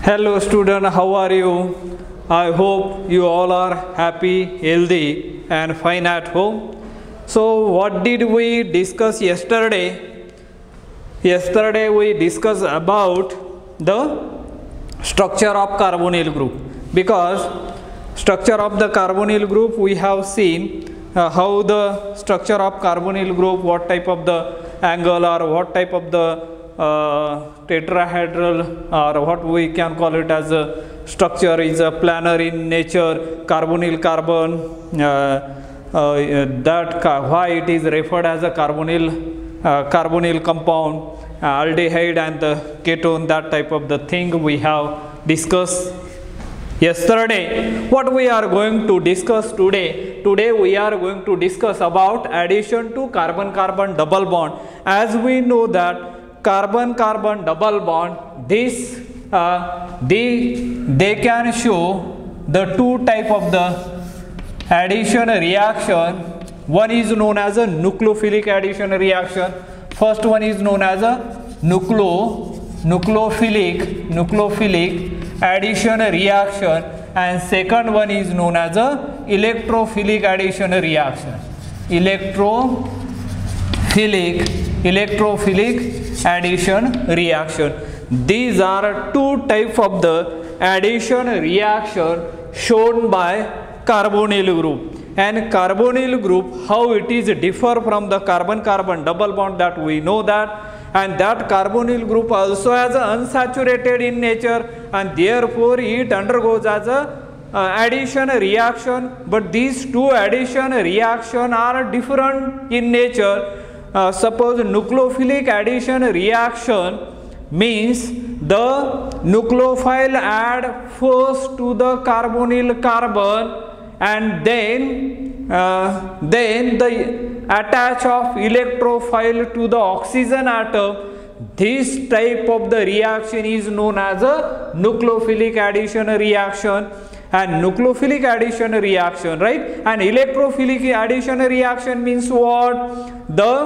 Hello student, how are you? I hope you all are happy, healthy and fine at home. So what did we discuss yesterday? Yesterday we discussed about the structure of carbonyl group, because structure of the carbonyl group we have seen how the structure of carbonyl group, what type of the angle or what type of the tetrahedral or what we can call it as a structure is a planar in nature, carbonyl carbon, why it is referred as a carbonyl compound, aldehyde and the ketone, that type of the thing we have discussed yesterday. What we are going to discuss today we are going to discuss about addition to carbon-carbon double bond. As we know that carbon-carbon double bond, they can show the two type of the addition reaction. One is known as a nucleophilic addition reaction. First one is known as a nucleophilic addition reaction, and second one is known as a electrophilic addition reaction. Electrophilic addition reaction. These are two types of the addition reaction shown by carbonyl group. And carbonyl group, how it is differ from the carbon-carbon double bond, that we know that. And that carbonyl group also has a unsaturated in nature, and therefore it undergoes as a addition reaction. But these two addition reaction are different in nature. Suppose nucleophilic addition reaction means the nucleophile add first to the carbonyl carbon and then the attach of electrophile to the oxygen atom. This type of the reaction is known as a nucleophilic addition reaction. And nucleophilic addition reaction, right? And electrophilic addition reaction means what? The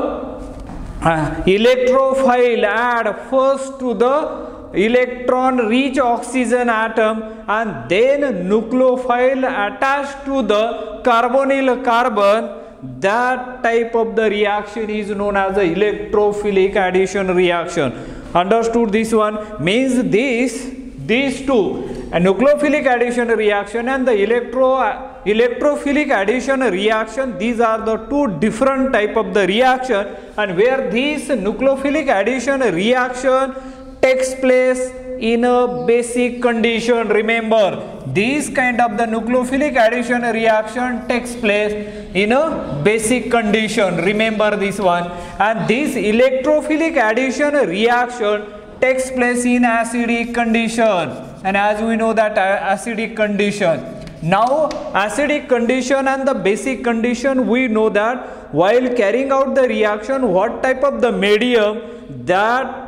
electrophile add first to the electron rich oxygen atom and then nucleophile attached to the carbonyl carbon. That type of the reaction is known as the electrophilic addition reaction. Understood this one? Means these two, a nucleophilic addition reaction and the electrophilic addition reaction, these are the two different type of the reaction, and where this nucleophilic addition reaction takes place in a basic condition. Remember, this kind of the nucleophilic addition reaction takes place in a basic condition. Remember this one. And this electrophilic addition reaction takes place in acidic condition. And as we know that acidic condition. Now acidic condition and the basic condition, we know that while carrying out the reaction, what type of the medium, that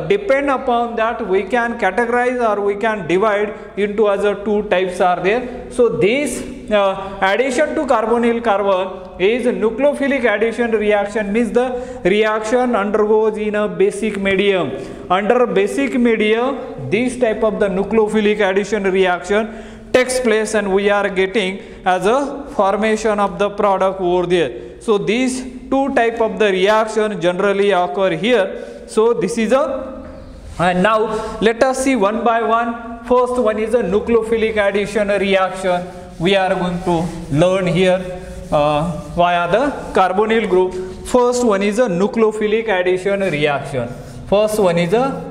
depend upon that we can categorize or we can divide into other two types are there. So this addition to carbonyl carbon is nucleophilic addition reaction, means the reaction undergoes in a basic medium. Under basic medium, this type of the nucleophilic addition reaction takes place and we are getting as a formation of the product over there. So these two type of the reaction generally occur here. So this is and now let us see one by one. First one is a nucleophilic addition reaction. We are going to learn here via the carbonyl group. First one is a nucleophilic addition reaction. First one is a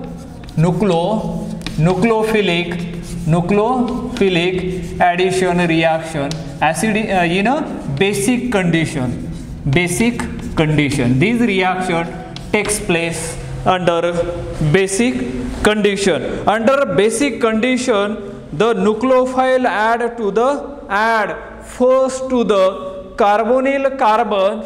nucleophilic addition reaction. Acid in a basic condition. This reaction takes place under basic condition. Under basic condition, the nucleophile add first to the carbonyl carbon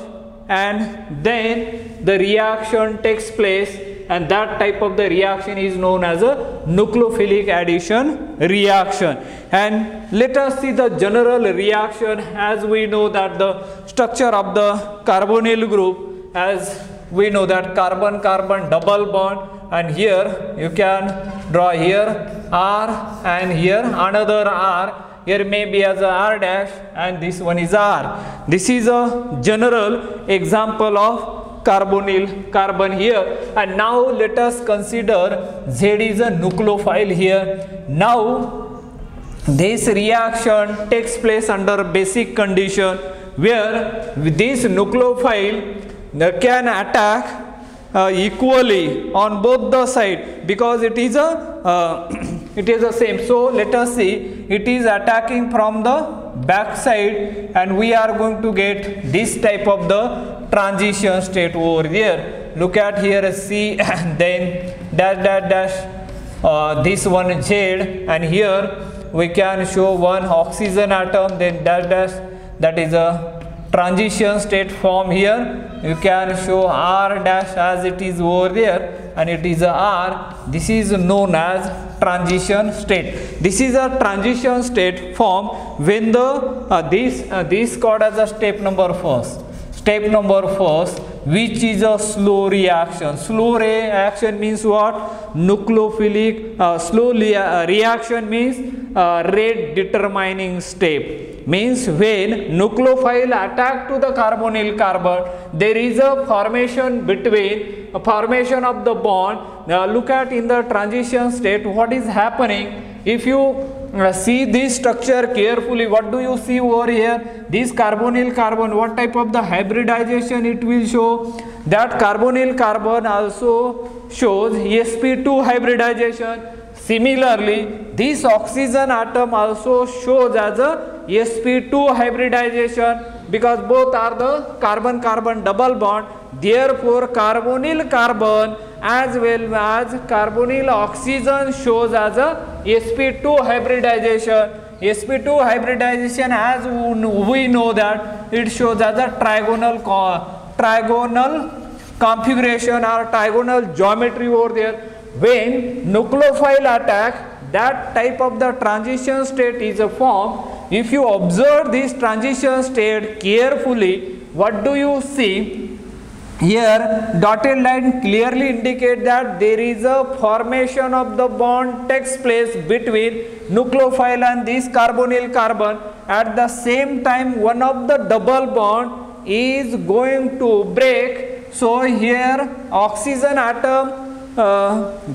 and then the reaction takes place, and that type of the reaction is known as a nucleophilic addition reaction. And let us see the general reaction. As we know that the structure of the carbonyl group, as we know that carbon-carbon double bond, and here you can draw here R, and here another R. Here may be as a R dash, and this one is R. This is a general example of carbonyl carbon here. And now let us consider Z is a nucleophile here. Now this reaction takes place under basic condition where this nucleophile can attack equally on both the side, because it is the same. So let us see, it is attacking from the back side, and we are going to get this type of the transition state over there. Look at here, C and then dash dash dash, this one Z, and here we can show one oxygen atom, then dash dash, that is a transition state form here. You can show R dash as it is over there, and it is a R. This is known as transition state. This is a transition state form when the this called as a step number first. Step number first, which is a slow reaction. Slow reaction means what? Nucleophilic. Slow reaction means rate determining step. Means when nucleophile attack to the carbonyl carbon, there is a formation between a formation of the bond. Now look at in the transition state what is happening. If you see this structure carefully, what do you see over here? This carbonyl carbon, what type of the hybridization it will show? That carbonyl carbon also shows sp2 hybridization. Similarly, this oxygen atom also shows as a sp2 hybridization, because both are the carbon-carbon double bond. Therefore, carbonyl carbon as well as carbonyl oxygen shows as a sp2 hybridization. sp2 hybridization, as we know that it shows as a trigonal configuration or trigonal geometry over there. When nucleophile attack, that type of the transition state is a form. If you observe this transition state carefully, what do you see? Here dotted line clearly indicate that there is a formation of the bond takes place between nucleophile and this carbonyl carbon. At the same time, one of the double bond is going to break. So here oxygen atom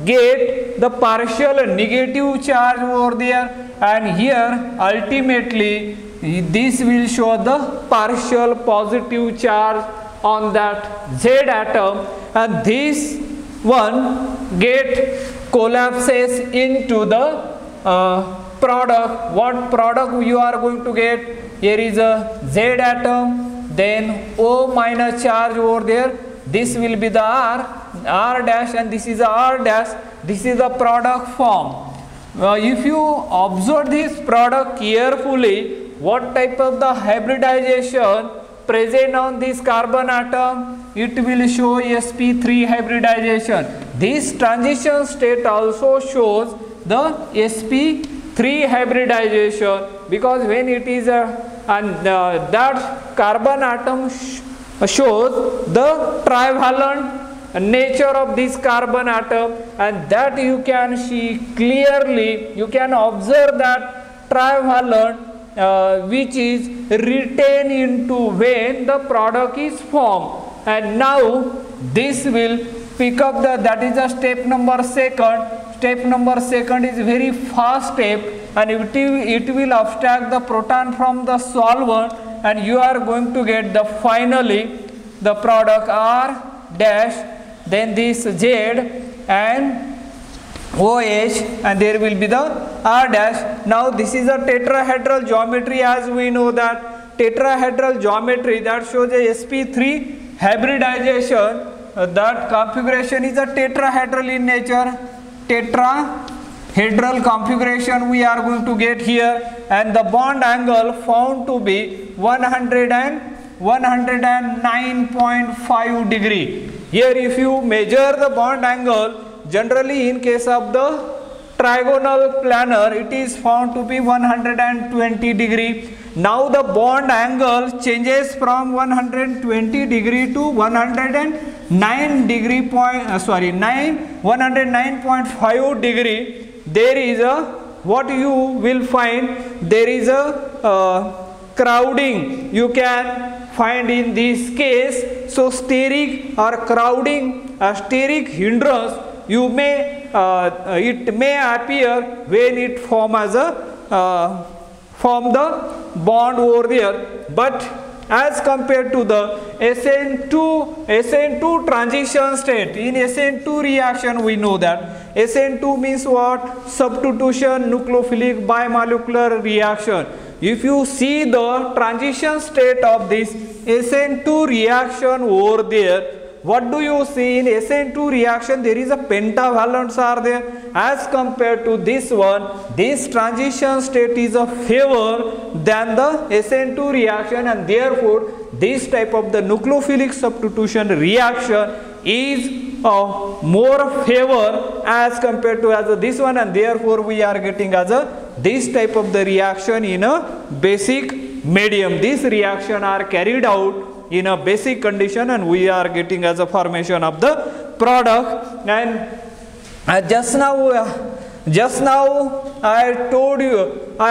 get the partial negative charge over there, and here ultimately this will show the partial positive charge on that Z atom, and this one get collapses into the product. What product you are going to get? Here is a Z atom, then O minus charge over there. This will be the R dash, and this is a R dash. This is the product form. If you observe this product carefully, what type of the hybridization present on this carbon atom? It will show sp3 hybridization. This transition state also shows the sp3 hybridization, because when it is that carbon atom shows the trivalent nature of this carbon atom, and that you can see clearly. You can observe that trivalent which is retained into when the product is formed. And now this will pick up that is the step number second. Step number second is very fast step, and it will abstract the proton from the solvent, and you are going to get the finally the product R dash, then this Z and OH, and there will be the R dash. Now this is a tetrahedral geometry, as we know that tetrahedral geometry that shows a sp3 hybridization. That configuration is a tetrahedral in nature. Tetrahedral configuration we are going to get here, and the bond angle found to be 109.5 degree. Here if you measure the bond angle, generally in case of the trigonal planar, it is found to be 120 degree. Now the bond angle changes from 120 degree to 109.5 degree. there is a, what you will find, there is a crowding you can find in this case. So steric or crowding, steric hindrance, you may it may appear when it form as a form the bond over there. But as compared to the SN2 transition state, in SN2 reaction we know that SN2 means what? Substitution nucleophilic bimolecular reaction. If you see the transition state of this SN2 reaction over there, what do you see? In SN2 reaction there is a pentavalents are there. As compared to this one, this transition state is a favor than the SN2 reaction, and therefore this type of the nucleophilic substitution reaction is more favor as compared to as this one, and therefore we are getting as a this type of the reaction in a basic medium. This reaction are carried out in a basic condition, and we are getting as a formation of the product. And just now I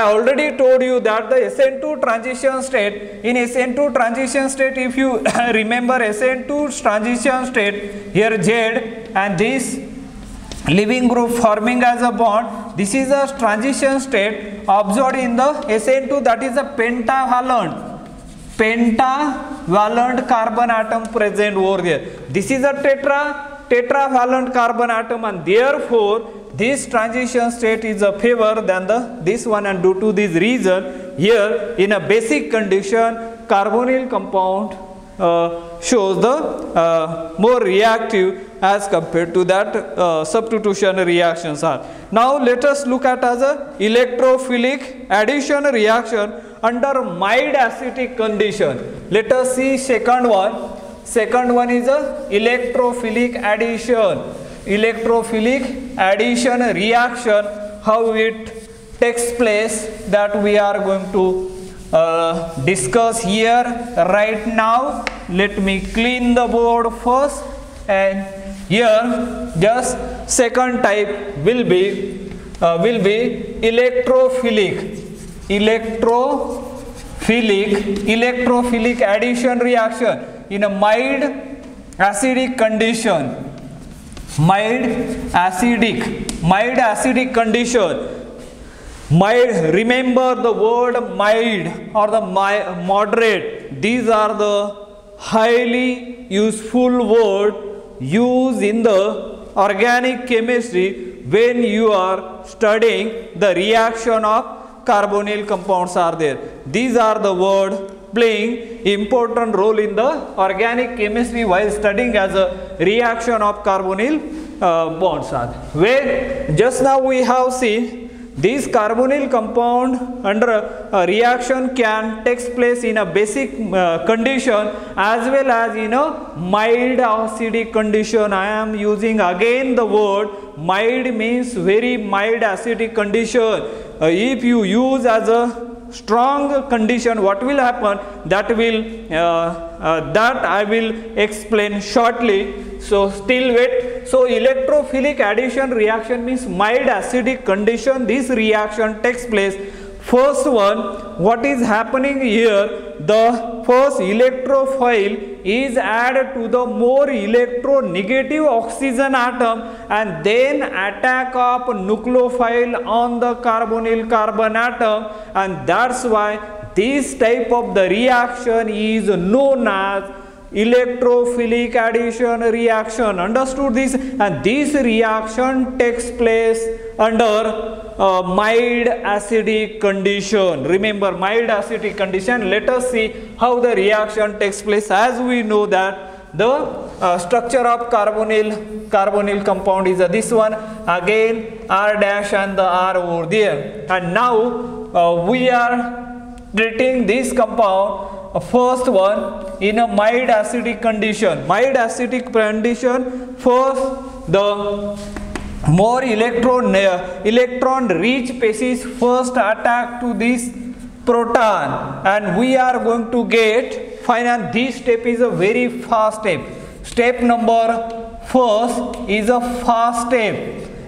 already told you that the SN2 transition state, in SN2 transition state, if you remember SN2 transition state, here Z and this leaving group forming as a bond, this is a transition state observed in the SN2, that is a pentavalent carbon atom present over there. This is a tetravalent carbon atom, and therefore this transition state is a favor than this one, and due to this reason here in a basic condition carbonyl compound shows the more reactive as compared to that substitution reactions are. Now let us look at as a electrophilic addition reaction under mild acidic condition. Let us see second one. Second one is a electrophilic addition. Electrophilic addition reaction, how it takes place, that we are going to discuss here right now. Let me clean the board first, and here just second type will be electrophilic addition reaction in a mild acidic condition. Mild acidic condition. Mild, remember the word mild or the moderate. These are the highly useful word used in the organic chemistry when you are studying the reaction of carbonyl compounds are there. These are the words playing important role in the organic chemistry while studying as a reaction of carbonyl bonds are. Where just now we have seen this carbonyl compound under a reaction can takes place in a basic condition as well as in a mild acidic condition. I am using again the word mild, means very mild acidic condition. If you use as a strong condition, what will happen, that I will explain shortly. So still wait. So electrophilic addition reaction means mild acidic condition. This reaction takes place. First one, what is happening here, the first electrophile is added to the more electronegative oxygen atom, and then attack of nucleophile on the carbonyl carbon atom, and that's why this type of the reaction is known as electrophilic addition reaction. Understood this? And this reaction takes place under mild acidic condition. Remember, mild acidic condition. Let us see how the reaction takes place. As we know that the structure of carbonyl compound is this one. Again R dash and the R over there. And now we are treating this compound, first one, in a mild acidic condition. Mild acidic condition, first the more electron rich species first attack to this proton, and we are going to get final. This step is a very fast step. Step number first is a fast step,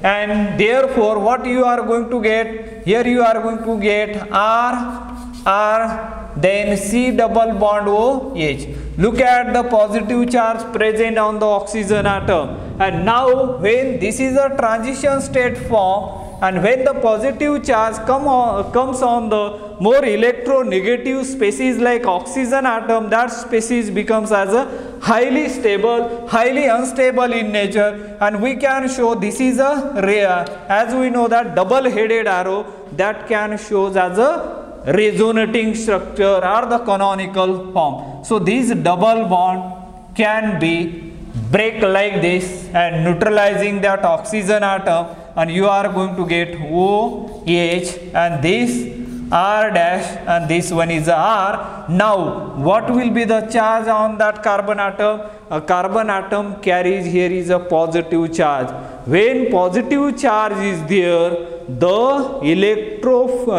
and therefore what you are going to get here, you are going to get R, then C double bond OH. Look at the positive charge present on the oxygen atom, and now when this is a transition state form, and when the positive charge comes on the more electronegative species like oxygen atom, that species becomes as a highly stable, highly unstable in nature, and we can show this is a rare, as we know that double-headed arrow that can show as a resonating structure or the canonical form. So this double bond can be break like this and neutralizing that oxygen atom, and you are going to get OH, and this R dash, and this one is R. Now what will be the charge on that carbon atom? A carbon atom carries here is a positive charge. When positive charge is there, the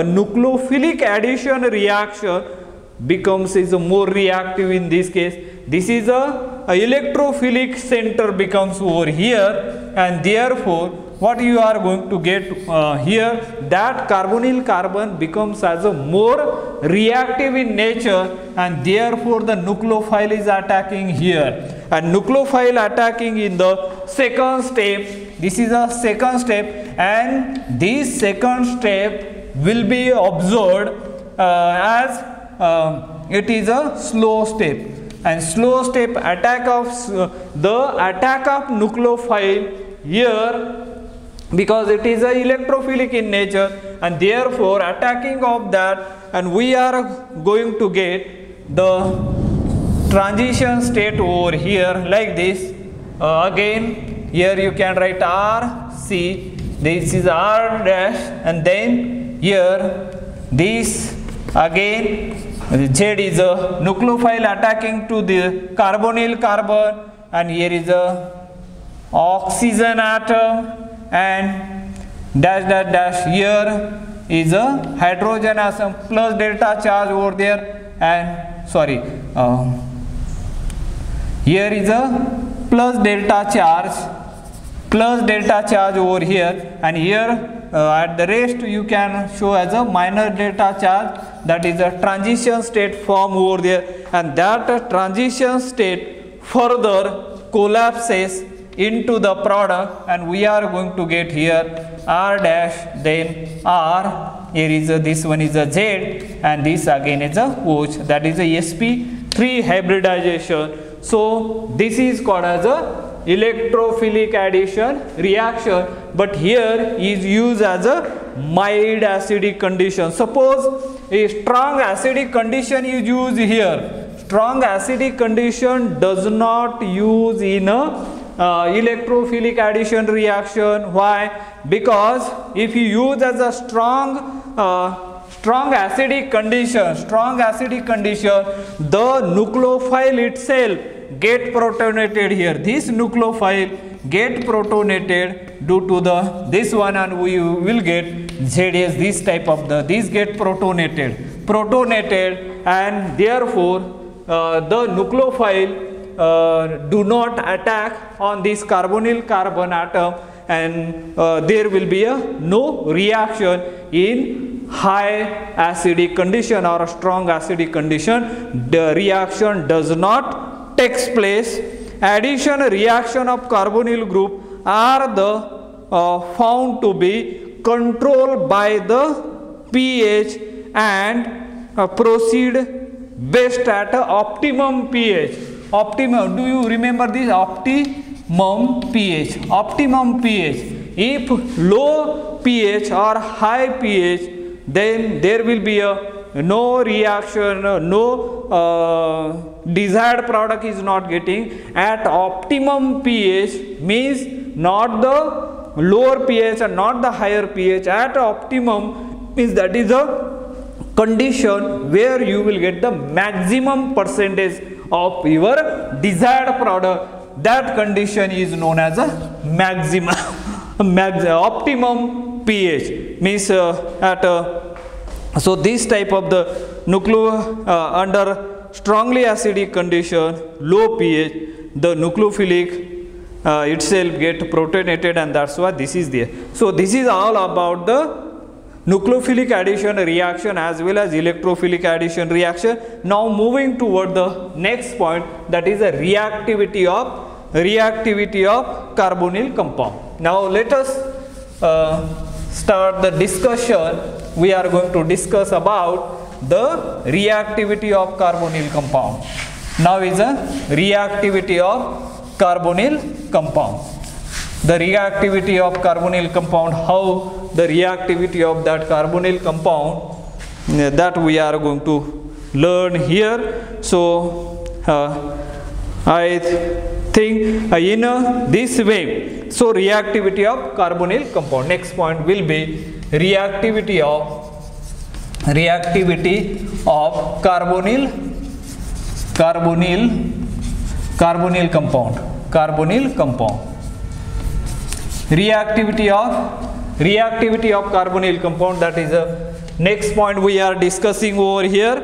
nucleophilic addition reaction becomes is more reactive in this case. This is a electrophilic center becomes over here, and therefore what you are going to get here, that carbonyl carbon becomes as a more reactive in nature, and therefore the nucleophile is attacking here, and nucleophile attacking in the second step. This is a second step, and this second step will be observed as it is a slow step, and slow step attack of the attack of nucleophile here, because it is a electrophilic in nature, and therefore attacking of that, and we are going to get the transition state over here like this. Again here you can write R, C, this is R dash, and then here this again Z is a nucleophile attacking to the carbonyl carbon, and here is a oxygen atom, and dash dash dash, here is a hydrogen atom plus delta charge over there, and sorry, here is a plus delta charge over here, and here at the rest you can show as a minor delta charge, that is a transition state form over there, and that transition state further collapses into the product, and we are going to get here R dash, then R, here is a, this one is a Z, and this again is a OH, that is a sp3 hybridization. So this is called as a electrophilic addition reaction, but here is used as a mild acidic condition. Suppose a strong acidic condition is used here. Strong acidic condition does not use in a electrophilic addition reaction. Why? Because if you use as a strong acidic condition, the nucleophile itself get protonated here. This nucleophile get protonated due to the this one, and we will get ZS, this type of this get protonated, and therefore the nucleophile do not attack on this carbonyl carbon atom, and there will be no reaction in high acidic condition or a strong acidic condition. The reaction does not takes place. Addition reaction of carbonyl group are found to be controlled by the pH and proceed best at optimum pH. Optimum, do you remember this? Optimum pH. If low pH or high pH, then there will be no reaction, no desired product is not getting. At optimum pH means not the lower pH and not the higher pH. At optimum means that is a condition where you will get the maximum percentage of your desired product. That condition is known as a maximum optimum pH means so this type of the under strongly acidic condition, low pH, the nucleophilic itself get protonated, and that's why this is there. So this is all about the nucleophilic addition reaction as well as electrophilic addition reaction. Now moving toward the next point, that is the reactivity of carbonyl compound. Now let us start the discussion. We are going to discuss about the reactivity of carbonyl compound. Now is a reactivity of carbonyl compound. The reactivity of carbonyl compound, how the reactivity of that carbonyl compound, that we are going to learn here. So I think in this way, so reactivity of carbonyl compound. Compound. Next point will be reactivity of carbonyl compound. Carbonyl compound. Reactivity of carbonyl compound, that is the next point we are discussing over here.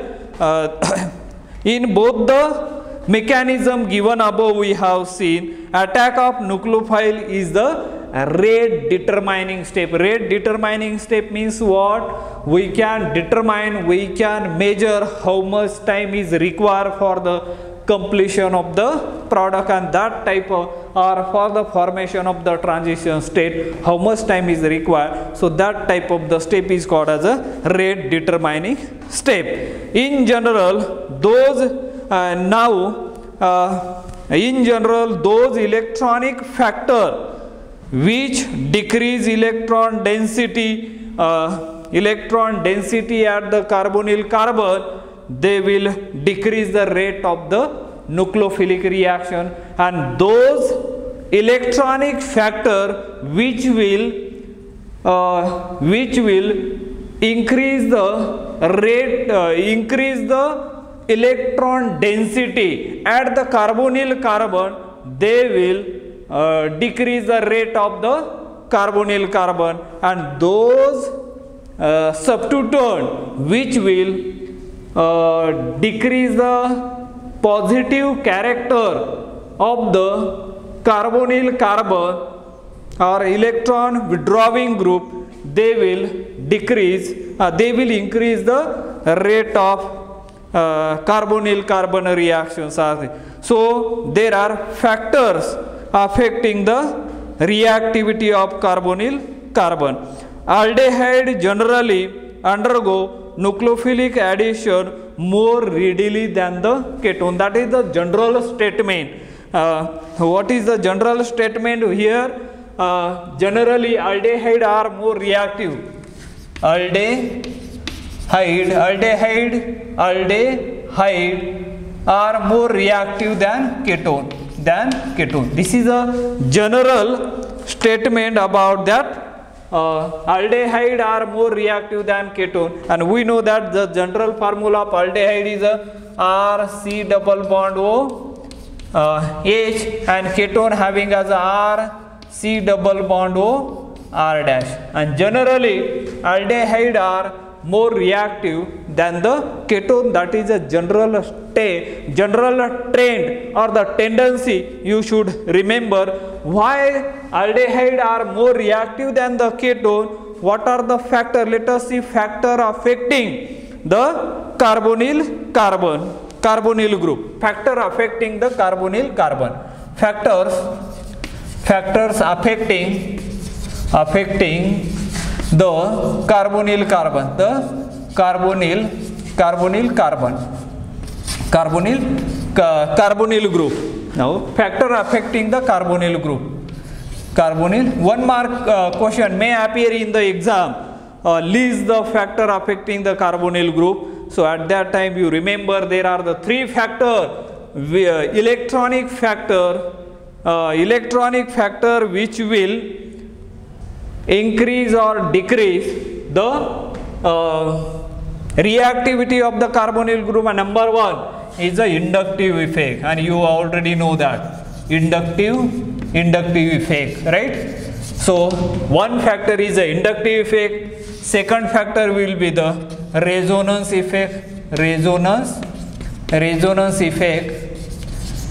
In both the mechanism given above, we have seen attack of nucleophile is the rate determining step. Rate determining step means what? We can determine, we can measure how much time is required for the completion of the product, and that type of, or for the formation of the transition state, how much time is required. So that type of the step is called as a rate determining step. In general, those those electronic factor which decrease electron density at the carbonyl carbon, they will decrease the rate of the nucleophilic reaction, and those electronic factor which will increase the electron density at the carbonyl carbon, they will decrease the rate of the carbonyl carbon, and those substituent which will decrease the positive character of the carbonyl carbon or electron withdrawing group, they will increase the rate of carbonyl carbon reactions. So there are factors affecting the reactivity of carbonyl carbon. Aldehyde generally undergo nucleophilic addition more readily than the ketone. That is the general statement. What is the general statement here? Generally aldehyde are more reactive. Aldehyde are more reactive than ketone. This is a general statement about that. Aldehyde are more reactive than ketone, and we know that the general formula of aldehyde is RC double bond O H, and ketone having as RC double bond O R dash, and generally aldehyde are more reactive than the ketone. That is a general trend or the tendency you should remember. Why aldehyde are more reactive than the ketone? What are the factors? Let us see factor affecting the carbonyl group. Factor affecting the carbonyl carbon. Factors affecting the carbonyl carbon. The carbonyl group. Now factor affecting the carbonyl group. One mark question may appear in the exam. List the factor affecting the carbonyl group. So at that time you remember there are the three factors: electronic factor which will increase or decrease the reactivity of the carbonyl group, and number one is the inductive effect, and you already know that inductive effect, right? So one factor is the inductive effect, second factor will be the resonance effect,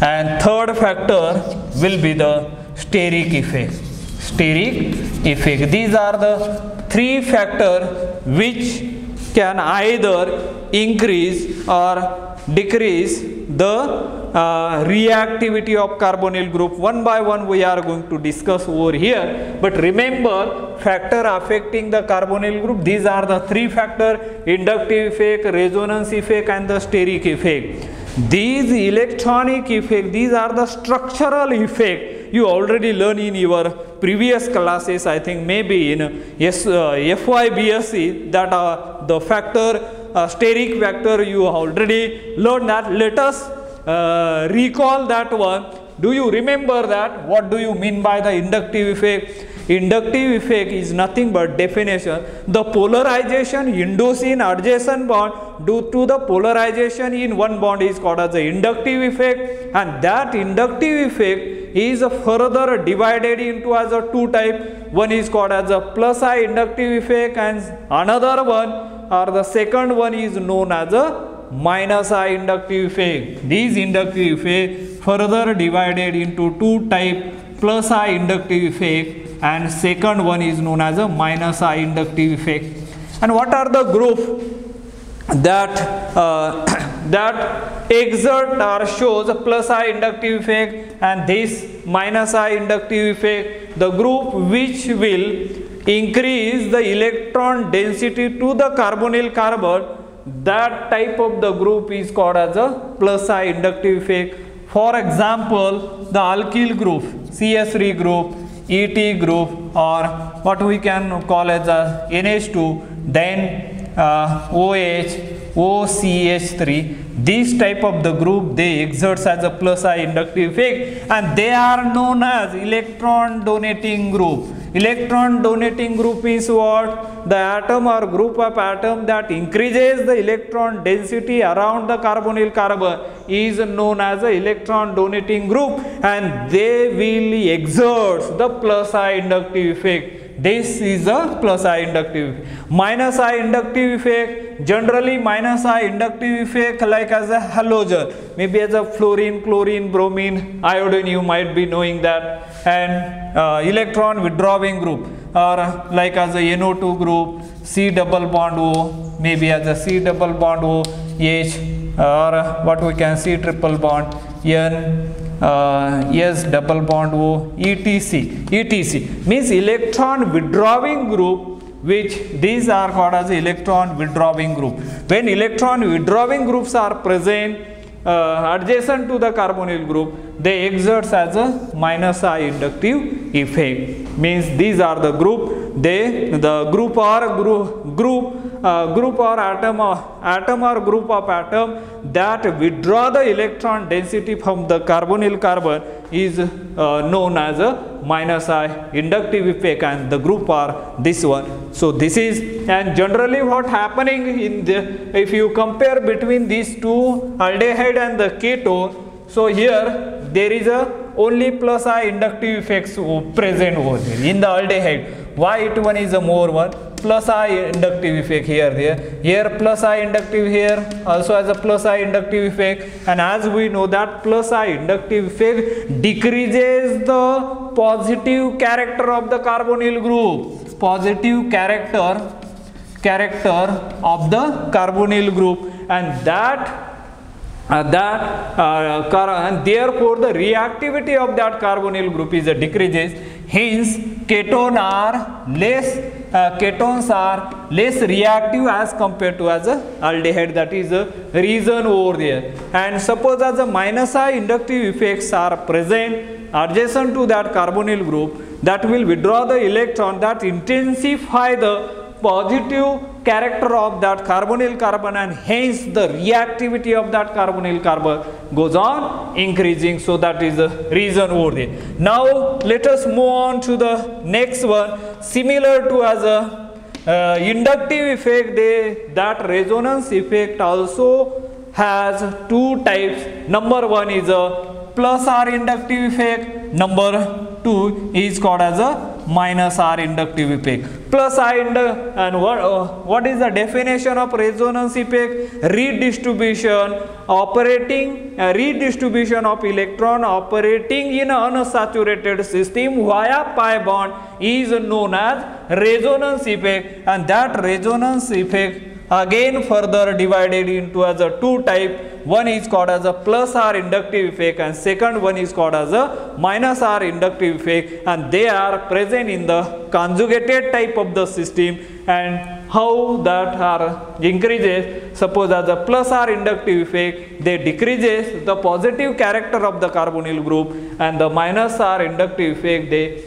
and third factor will be the steric effect. Steric effect. These are the three factors which can either increase or decrease the reactivity of carbonyl group. One by one we are going to discuss over here, but remember, factor affecting the carbonyl group, these are the three factors: inductive effect, resonance effect and the steric effect. These electronic effect, these are the structural effect you already learned in your previous classes. I think maybe in FYBSc, that the factor, steric factor, you already learned that. Let us recall that one. Do you remember that? What do you mean by the inductive effect? Inductive effect is nothing but definition. The polarization induced in adjacent bond due to the polarization in one bond is called as the inductive effect, and that inductive effect is further divided into as a two type. One is called as a plus I inductive effect, and another one, or the second one, is known as a minus I inductive effect. These inductive effect further divided into two type: plus I inductive effect, and second one is known as a minus I inductive effect. And what are the group that that exert or shows a plus I inductive effect and this minus I inductive effect? The group which will increase the electron density to the carbonyl carbon, that type of the group is called as a plus I inductive effect. For example, the alkyl group, CS3 group, ET group, or what we can call as a NH2, then OH, OCH3, this type of the group, they exert as a plus I inductive effect, and they are known as electron donating group. Electron donating group is what? The atom or group of atom that increases the electron density around the carbonyl carbon is known as a electron donating group, and they will exert the plus I inductive effect. This is a plus I inductive. Minus I inductive effect, generally minus I inductive effect like as a halogen, maybe as a fluorine, chlorine, bromine, iodine, you might be knowing that, and electron withdrawing group, or like as a NO2 group, C double bond O, maybe as a C double bond O, H, or what we can see triple bond N, S double bond O, etc. etc. means electron withdrawing group, which these are called as electron withdrawing group. When electron withdrawing groups are present adjacent to the carbonyl group, they exert as a minus I inductive effect. Means these are the group, the group or atom or group of atom that withdraw the electron density from the carbonyl carbon is known as a minus I inductive effect, and the group are this one. So this is, and generally what happening in the, if you compare between these two, aldehyde and the ketone, so here there is a only plus I inductive effects present over there in the aldehyde. Why it one is a more one? Plus I inductive effect here, there. Here plus I inductive, here also has a plus I inductive effect. And as we know that plus I inductive effect decreases the positive character of the carbonyl group. Positive character of the carbonyl group, and and therefore the reactivity of that carbonyl group is decreases. Hence ketones are less reactive as compared to as a aldehyde. That is the reason over there. And suppose as a minus I inductive effects are present adjacent to that carbonyl group, that will withdraw the electron, that intensify the positive character of that carbonyl carbon, and hence the reactivity of that carbonyl carbon goes on increasing. So that is the reason over there. Now let us move on to the next one. Similar to as a inductive effect, that resonance effect also has two types. Number one is a plus R inductive effect. Number two is called as a minus R inductive effect. Plus I and what is the definition of resonance effect? Redistribution of electron operating in an unsaturated system via pi bond is known as resonance effect, and that resonance effect again further divided into as a two type. One is called as a plus R inductive effect and second one is called as a minus R inductive effect, and they are present in the conjugated type of the system. And how that R increases, suppose as a plus R inductive effect, they decreases the positive character of the carbonyl group, and the minus R inductive effect, they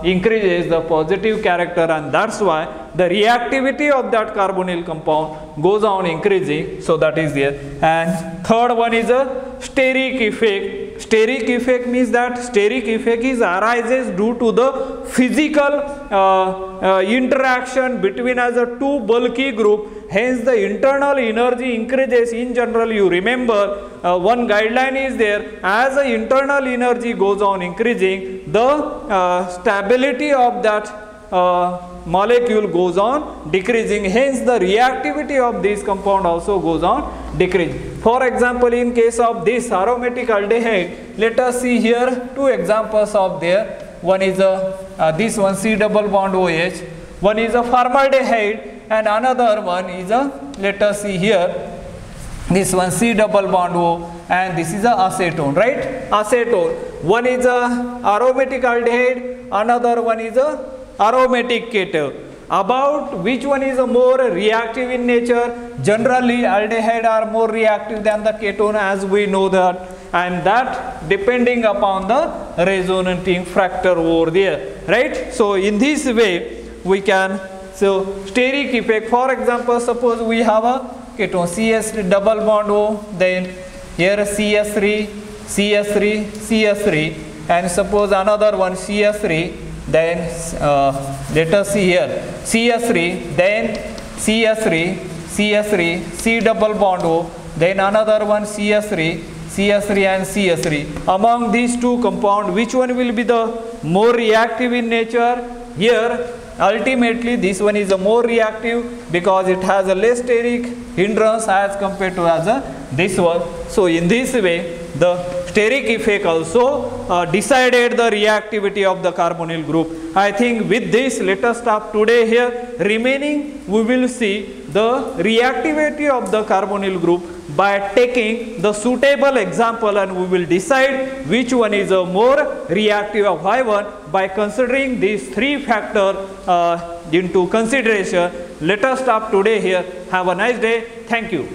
increases the positive character, and that's why the reactivity of that carbonyl compound goes on increasing. So that is there. And third one is a steric effect. Steric effect means that steric effect is arises due to the physical interaction between as a two bulky group. Hence the internal energy increases. In general, you remember one guideline is there, as the internal energy goes on increasing, the stability of that molecule goes on decreasing. Hence the reactivity of this compound also goes on decreasing. For example, in case of this aromatic aldehyde, let us see here two examples of there. One is this one C double bond OH, one is a formaldehyde, and another one is a, let us see here, this one C double bond O, and this is a acetone, right? Acetone. One is a aromatic aldehyde, another one is a aromatic ketone. About which one is a more reactive in nature? Generally aldehyde are more reactive than the ketone, as we know that, and that depending upon the resonating factor over there, right? So in this way we can, so steric effect, for example, suppose we have a ketone CS double bond O, then here CS3, CS3, CS3, and suppose another one CS3, then let us see here CS3, then CS3, CS3, C double bond O, then another one CS3, CS3 and CS3. Among these two compounds, which one will be the more reactive in nature? Here ultimately this one is a more reactive because it has a less steric hindrance as compared to as a this one. So in this way the steric effect also decided the reactivity of the carbonyl group. I think with this let us stop today here. Remaining we will see the reactivity of the carbonyl group by taking the suitable example, and we will decide which one is a more reactive of why one by considering these three factors into consideration. Let us stop today here. Have a nice day. Thank you.